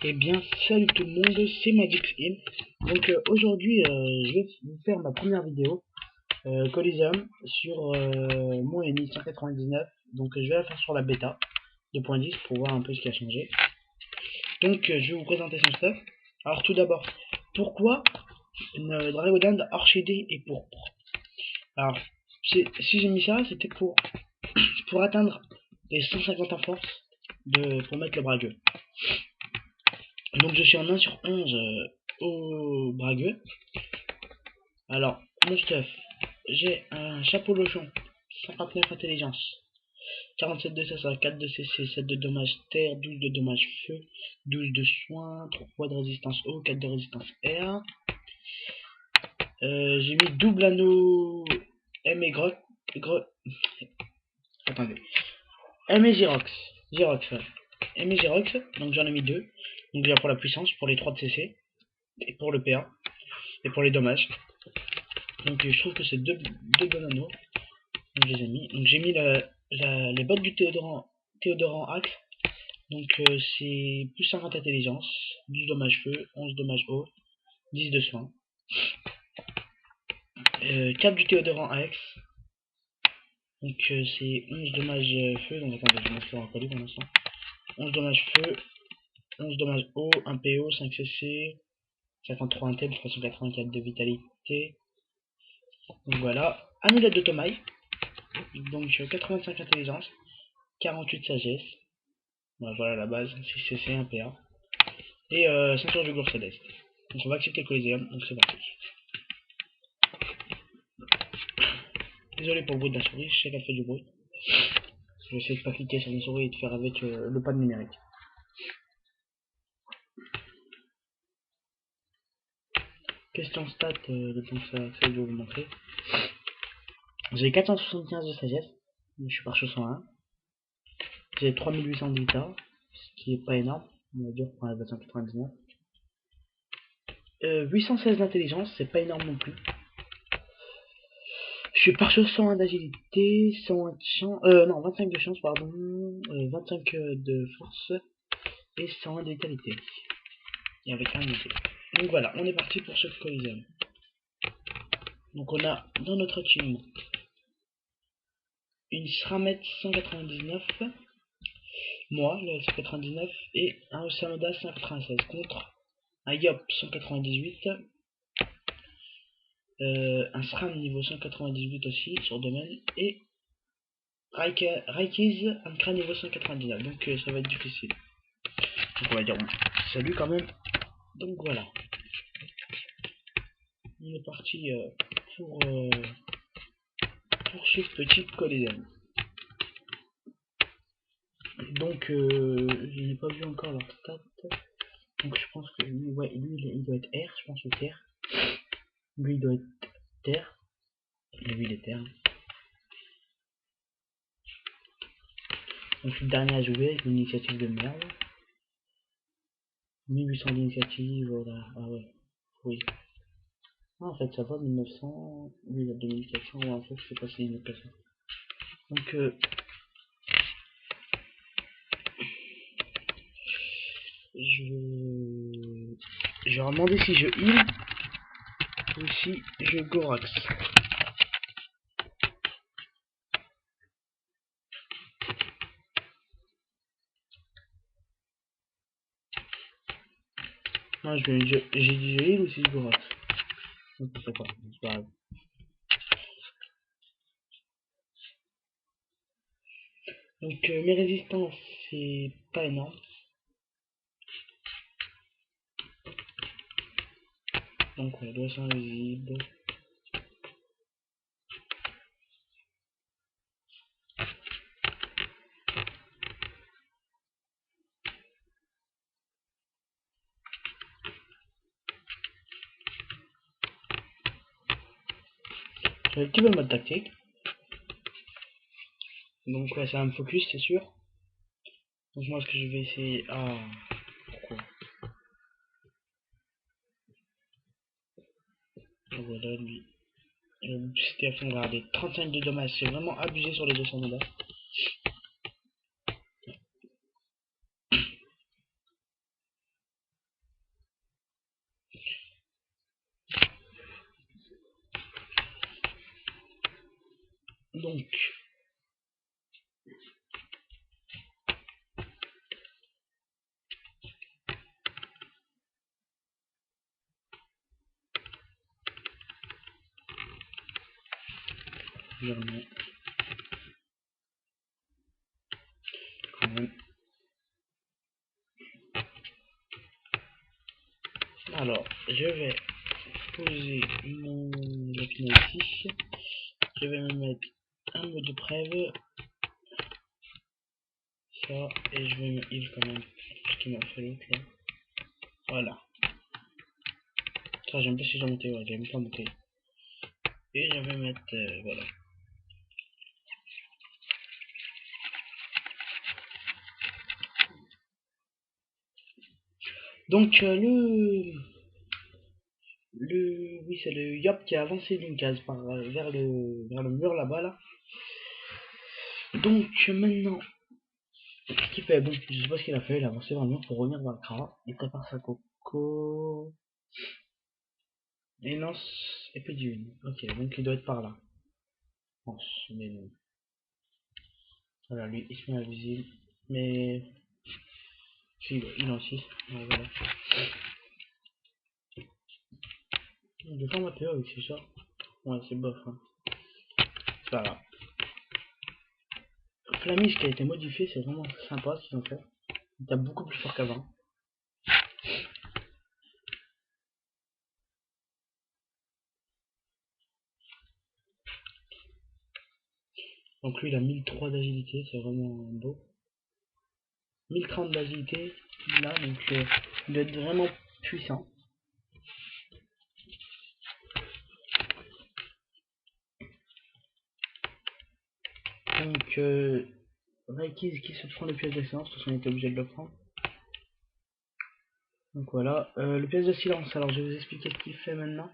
Eh bien, salut tout le monde, c'est Magic'In. Donc aujourd'hui, je vais vous faire ma première vidéo Coliseum sur mon ENI 199. Donc je vais la faire sur la bêta 2.10 pour voir un peu ce qui a changé. Donc je vais vous présenter son stuff. Alors tout d'abord, pourquoi une Dragodand Orchidée et pourpre? Alors, si j'ai mis ça, c'était pour atteindre les 150 en force pour mettre le bragueux. Donc je suis en 1 sur 11 au bragueux. Alors, mon stuff, j'ai un chapeau lochon, 59 intelligence, 47 de CSA, 4 de CC, 7 de dommage terre, 12 de dommage feu, 12 de soin, 3 de résistance eau, 4 de résistance air. J'ai mis double anneau M et attendez. M et Girox. M et Girox, donc j'en ai mis 2. Donc déjà pour la puissance, pour les 3 de CC, et pour le PA, et pour les dommages. Donc je trouve que c'est deux bons anneaux. Donc je les ai mis. Donc j'ai mis les bottes du Théodorant Axe. Donc c'est plus 50 intelligence, 12 dommages feu, 11 dommages eau, 10 de soin. Cap du Théodorant Axe. Donc c'est 11 dommages feu. Donc attendez, je vais mettre en colis pour l'instant. 11 dommages feu, 11 dommages eau, 1 PO, 5 CC, 53 intel, 384 de vitalité. Donc voilà. Amulette de Tomaï. Donc 85 intelligence, 48 sagesse. Voilà la base, 6 CC, 1 PA. Et ceinture du gour céleste. Donc on va accepter le Coliseum, donc c'est parti. Désolé pour le bruit de la souris, je sais qu'elle fait du bruit. Je vais essayer de pas cliquer sur une souris et de faire avec le pad numérique. Question stat, donc ça je vais vous montrer. J'ai 475 de sagesse, je suis par 101. J'ai 3800 de vita, ce qui est pas énorme, on va dire pour la 299. 816 d'intelligence, c'est pas énorme non plus. Je suis par 101 d'agilité, 101 de chance, non, 25 de chance, pardon, 25 de force et 101 de vitalité. Et avec un unité. Donc voilà, on est parti pour ce Coliseum. Donc on a dans notre team une Sramet 199, moi, le 199, et un Osanoda 196 contre un Yop 198, un SRAM niveau 198 aussi sur domaine, et Raikiz, un crâne niveau 199, donc ça va être difficile. Donc on va dire salut quand même. Donc voilà. On est parti pour ce petit Coliseum. Donc je n'ai pas vu encore leur stats. Donc je pense que lui, ouais, lui il doit être R, je pense, ou terre. Lui il doit être terre. Et lui il est terre. Donc je suis le dernier à jouer avec une initiative de merde. 1800 d'initiative, voilà. Ah ouais. Oui. Ah, en fait ça va, 1900. Lui il a 2400. Ouais, en fait je sais pas si il est passé. Donc je vais demander si je heal ou si je Gorax. Non, j'ai dit je heal ou si je Gorax. Donc je sais pas, c'est pas grave. Donc mes résistances c'est pas énorme. Donc ouais, doit être invisible. J'ai un petit peu le mode tactique. Donc ouais, ça va me focus, c'est sûr. Donc moi ce que je vais essayer... Ah, pourquoi? Ah, voilà, lui. C'était à fond, regardez. 35 de dommages, c'est vraiment abusé sur les 200 de base. Donc, je remets quand même. Alors, je vais poser mon lapinot ici. Je vais me mettre un mot de preuve. Ça, et je vais me heal quand même. Ce qui m'a fait l'autre là. Voilà. Ça, j'aime pas si j'ai monté, ouais, j'aime pas monter. Et je vais mettre, voilà. Donc, oui, c'est le Yop qui a avancé d'une case vers le mur là-bas, là. Donc, maintenant, ce qu'il fait, bon, je sais pas ce qu'il a fait, il a avancé dans le mur pour revenir dans le Kra. Il prépare sa coco. Et lance épée d'une. Ok, donc il doit être par là. Lance, mais non. Voilà, lui, il se met invisible. Mais, si, il lance 6. Ouais, voilà. Je vais faire ma PO avec ça. Ouais, c'est bof, hein. C'est pas grave. Flamish qui a été modifié, c'est vraiment sympa ce qu'ils ont fait. Il tape beaucoup plus fort qu'avant. Donc lui il a 1003 d'agilité, c'est vraiment beau. 1030 d'agilité, là, donc il doit être vraiment puissant. Donc Raikis qui se prend les pièces d'excellence, de toute façon il était obligé de le prendre. Donc voilà, le pièce de silence, alors je vais vous expliquer ce qu'il fait maintenant.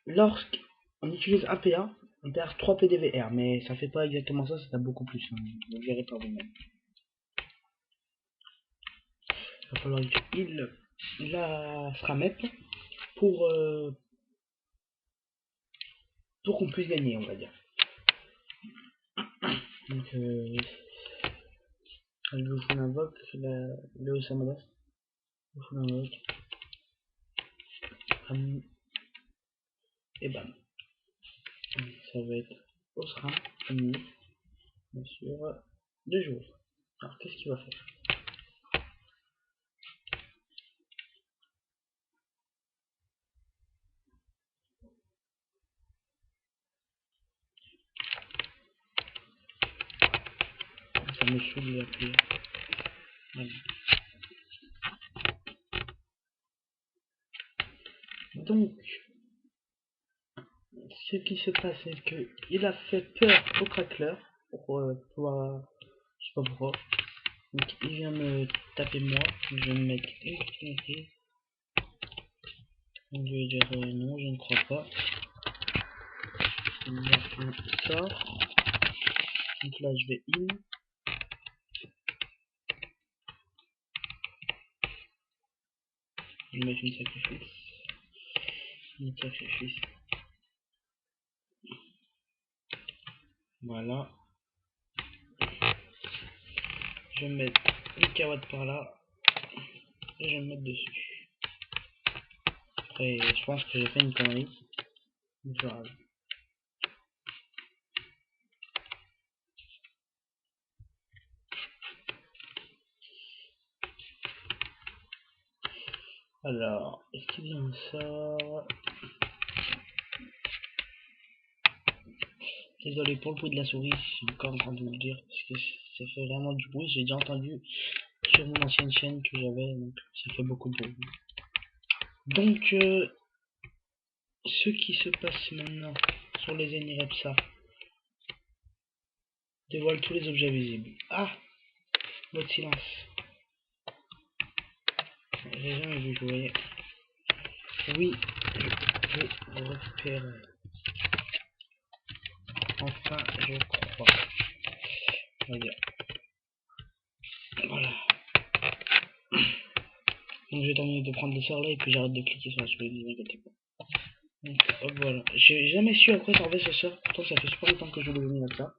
Lorsqu'on utilise un PA, on perd 3 PDVR, mais ça fait pas exactement ça, ça tape beaucoup plus, hein. Vous le verrez par vous-même. Il va falloir qu'il la Framep pour qu'on puisse gagner, on va dire. Donc, je vous fais l'invoque, le Osamadas. Je vous fais l'invoque. Et bam. Ça va être Osram, bien sûr, 2 jours. Alors, qu'est-ce qu'il va faire? Ça me saoule de l'appeler. Voilà. Donc, ce qui se passe, c'est que il a fait peur au crackler pour pouvoir. Je sais pas pourquoi. Donc, il vient me taper moi. Je vais me mettre une opportunité. Donc, je vais dire non, je ne crois pas. Je vais mettre un sort. Donc là, je vais in. Je vais mettre une sacrifice. Une sacrifice. Voilà. Je vais mettre une carotte par là. Et je vais me mettre dessus. Après, je pense que j'ai fait une connerie. Voilà. Alors, est-ce qu'il y a un sort? Désolé pour le bruit de la souris, je suis encore en train de vous le dire, parce que ça fait vraiment du bruit, j'ai déjà entendu sur mon ancienne chaîne que j'avais, donc ça fait beaucoup de bruit. Donc, ce qui se passe maintenant sur les Enirepsa dévoile tous les objets visibles. Ah, votre silence. J'ai jamais vu, vous voyez. Oui, je peux récupérer. Enfin, je crois. On va dire. Voilà. Donc, j'ai terminé de prendre le sort là et puis j'arrête de cliquer sur la souris, ne vous inquiétez pas. Donc hop, voilà. J'ai jamais su à quoi servait ce sort, pourtant ça fait super longtemps que je le mis avec ça.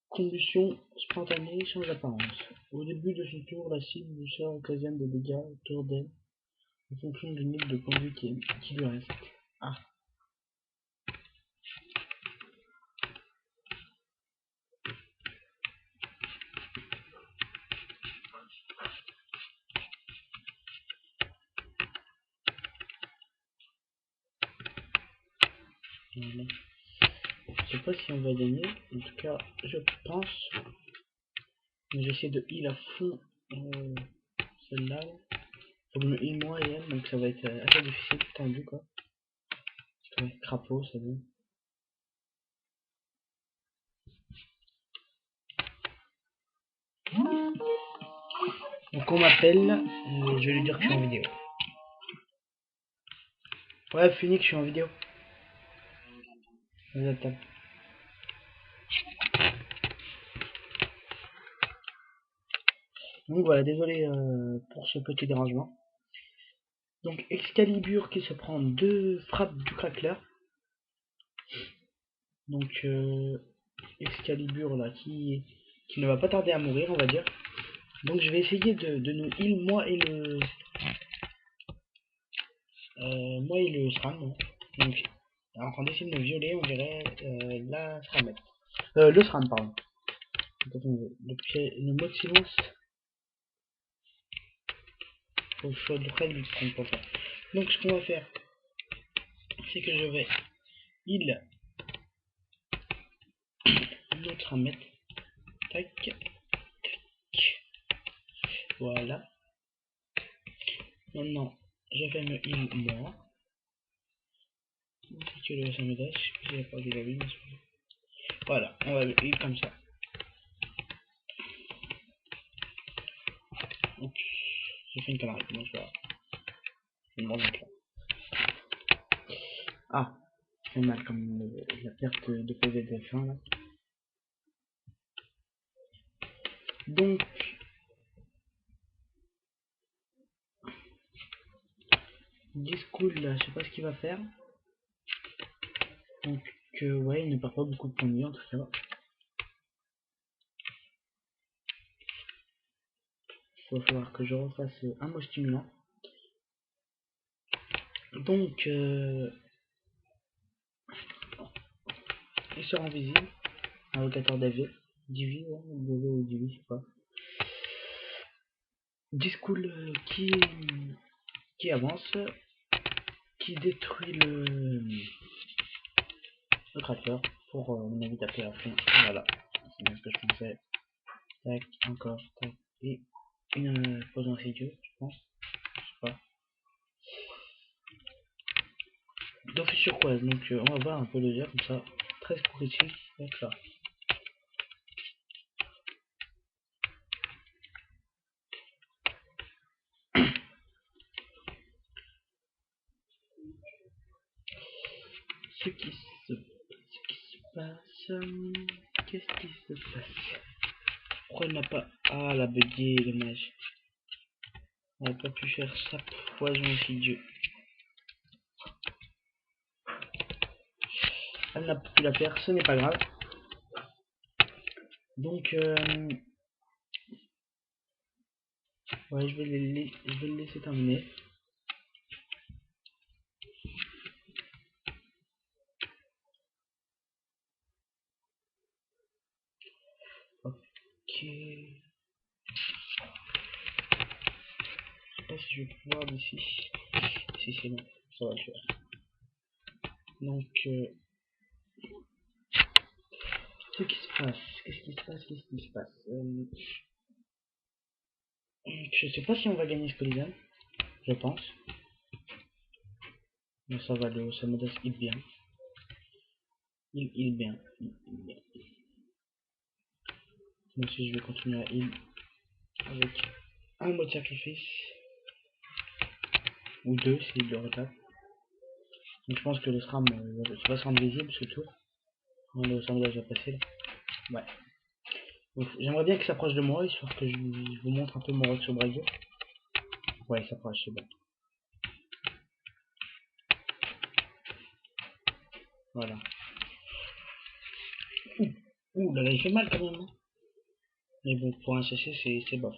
Combustion spontanée sans apparence. Au début de son tour, la cible du sort occasionne des dégâts autour d'elle en fonction du nombre de points de vie qui lui reste. Ah. Voilà. Je sais pas si on va gagner, en tout cas je pense. J'essaie de heal à fond celle-là. Faut que je me heal moi et elle, donc ça va être assez difficile, tendu quoi. Ouais, crapaud, c'est bon. Donc on m'appelle, je vais lui dire que je suis en vidéo. Ouais, Phoenix, je suis en vidéo. Vous êtes là. Donc voilà, désolé pour ce petit dérangement. Donc Excalibur qui se prend 2 frappes du crackler. Donc Excalibur là qui ne va pas tarder à mourir, on va dire. Donc je vais essayer de nous heal moi et le SRAM. Donc en train d'essayer de me violer, on dirait la SRAM. Le SRAM, pardon. Le mot de silence. Faut que je sois près de lui prendre pour ça. Donc ce qu'on va faire, c'est que je vais heal notre SRAM. Tac. Tac. Voilà. Maintenant, je vais me heal moi. C'est que le SRAM, je sais pas s'il a pas déjà vu, mais voilà, on va le heal comme ça. Donc, j'ai fait une connerie, bon, je vais me remettre là. Ah, c'est mal comme la perte de PV de F1 là. Donc, Discool là, je sais pas ce qu'il va faire. Donc, ouais, il ne perd pas beaucoup de points de vie en tout cas. Il va falloir que je refasse un mot stimulant. Donc, il sera invisible. Invocateur d'AV. Divi, ouais, DV ou Divi, je sais pas. Discool qui avance. Qui détruit le cracker pour mon avis taper à fond. Voilà, c'est bien ce que je pensais. Tac, encore, tac, et une poison insidieuse, je pense. Je sais pas. D'office turquoise, donc on va voir un peu le dire comme ça. 13 critique, avec ça. Ce qui se passe. Qu'est-ce qui se passe? Pourquoi elle n'a pas. Ah, la bugué, dommage. Elle n'a pas pu faire ça. Poison insidieux. Elle n'a pas pu la faire, ce n'est pas grave. Donc, ouais, je vais le laisser terminer. Ok. Je sais pas si je vais pouvoir d'ici. Si c'est bon, ça va le faire. Donc, ce qui se passe, qu'est-ce qui se passe, qu'est-ce qui se passe je sais pas si on va gagner ce Colisée, je pense. Mais ça va, le Samodas il bien. Il bien. Il bien. Moi aussi je vais continuer à heal avec un mode sacrifice. Ou deux s'il le retape. Donc je pense que le SRAM va se rendre visible ce tour. Quand le Samodas va passer là. Ouais. J'aimerais bien qu'il s'approche de moi, histoire que je vous montre un peu mon rock sur Braille. Ouais, il s'approche, c'est bon. Voilà. Ouh, ouh là là, il fait mal quand même, hein. Mais bon, pour un CC, c'est bof.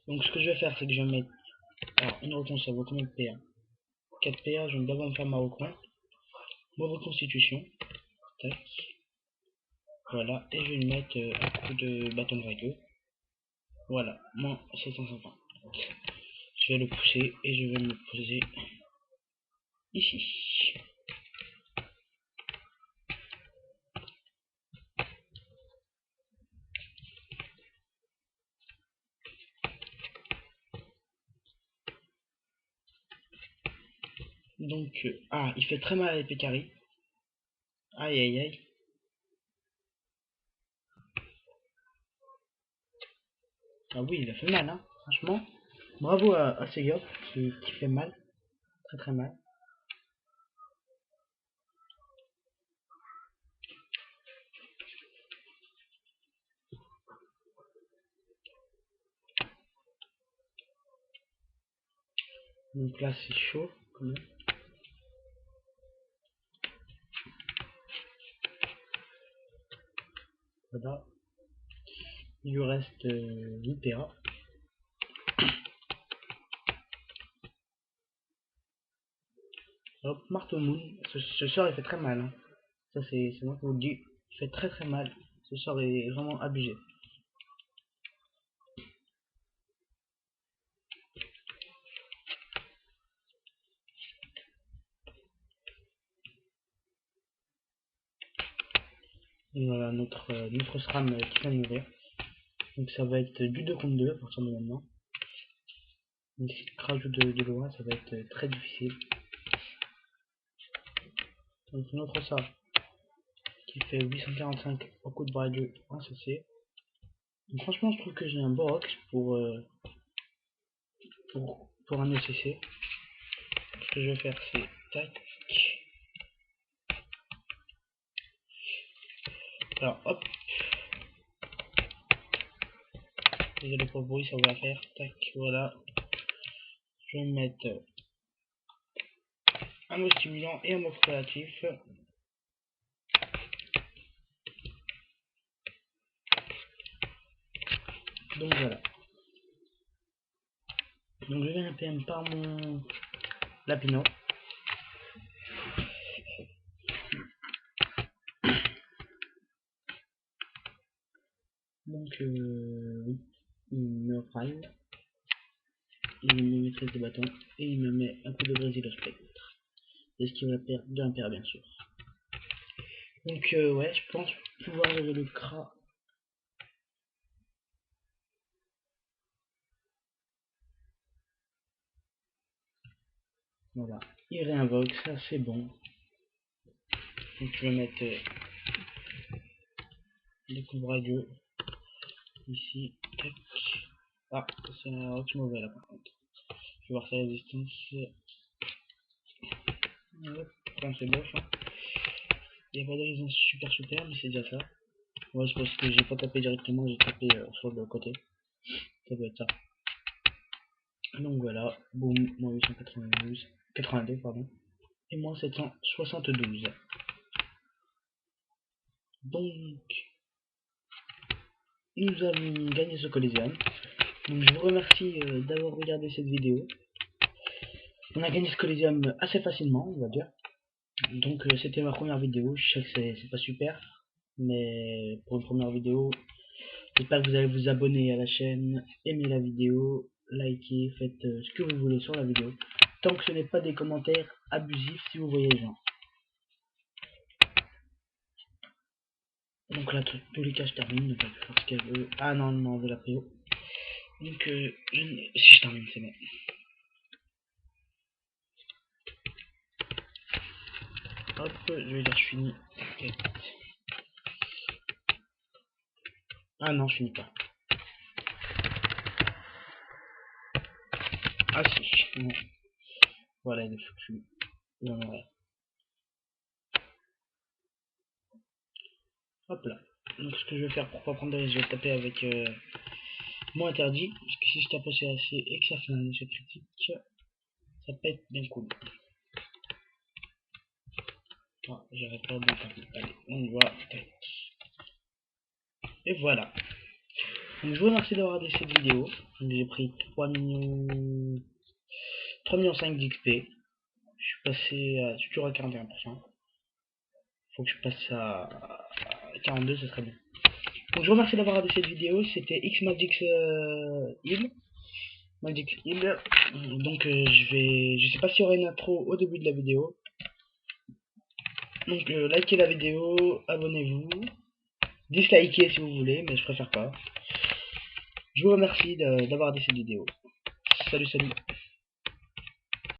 Donc ce que je vais faire, c'est que je vais mettre... Alors, une recon, ça vaut combien de PA? 4 PA, je vais d'abord me faire ma recon. Ma reconstitution. Tac. Voilà, et je vais lui mettre un coup de bâton de vagueux. Voilà, moins 750. Je vais le pousser et je vais me poser ici. Donc, ah, il fait très mal à l'épée carry. Aïe aïe aïe. Ah oui, il a fait mal, hein. Franchement, bravo à ce gars qui fait mal. Très très mal. Donc là, c'est chaud quand même. Voilà. Il lui reste 8 PA. Hop, marteau moon. Ce sort il fait très mal, hein. Ça c'est moi qui vous le dis. Il fait très très mal. Ce sort est vraiment abusé. Et voilà notre SRAM qui vient de mourir. Donc ça va être du 2 contre 2 à partir de maintenant. Donc si je rajoute de loin, ça va être très difficile. Donc notre sort qui fait 845 au coup de bras 2 en CC. Donc franchement je trouve que j'ai un bon rox pour un ECC. Ce que je vais faire c'est tac. Alors hop, désolé pour le bruit, ça va faire. Tac, voilà. Je vais mettre un mot stimulant et un mot créatif. Donc voilà. Donc je vais un PM par mon lapino. Donc oui, il me prime, il me maîtrise de bâton et il me met un coup de brésil au spectre. Et ce qui va perdre d'un pair bien sûr. Donc ouais, je pense pouvoir lever le cra. Voilà, il réinvoque, ça c'est bon. Donc je vais mettre les coups radieux ici. Tac. Ah, c'est un rock mauvais là par contre. Je vais voir sa résistance. Hop, enfin, c'est bof. Hein. Il n'y a pas de résistance super, mais c'est déjà ça. Ouais, c'est parce que j'ai pas tapé directement, j'ai tapé sur le côté. Ça doit être ça. Donc voilà, boum, moins 82 pardon, et moins 772. Donc, nous avons gagné ce Coliseum. Donc je vous remercie d'avoir regardé cette vidéo. On a gagné ce Coliseum assez facilement, on va dire. Donc c'était ma première vidéo, je sais que c'est pas super, mais pour une première vidéo, j'espère que vous allez vous abonner à la chaîne, aimer la vidéo, liker, faites ce que vous voulez sur la vidéo. Tant que ce n'est pas des commentaires abusifs si vous voyez les gens. Donc là, tous les cas, je termine, ne pas faire ce qu'elle veut. Ah non, non, on veut la PO. Donc, si je termine, c'est bon. Hop, je vais dire je finis. Okay. Ah non, je finis pas. Ah si, non. Voilà, il est foutu. Il en aurait. Hop là. Donc ce que je vais faire pour pas prendre de risque, je vais taper avec mon interdit. Parce que si je tape assez et que ça fait un échec critique, ça peut être bien cool. Ah, j'arrête pas de temps. Allez, on y va. Et voilà. Donc je vous remercie d'avoir regardé cette vidéo. J'ai pris 3 5 d'XP. Je suis passé à toujours à 41%. Faut que je passe à 42, ce serait bien. Donc je vous remercie d'avoir regardé cette vidéo. C'était Xmagix Hill. Magix Hill. Donc je sais pas s'il y aura une intro au début de la vidéo. Donc likez la vidéo, abonnez-vous, dislikez si vous voulez, mais je préfère pas. Je vous remercie d'avoir regardé cette vidéo. Salut, salut.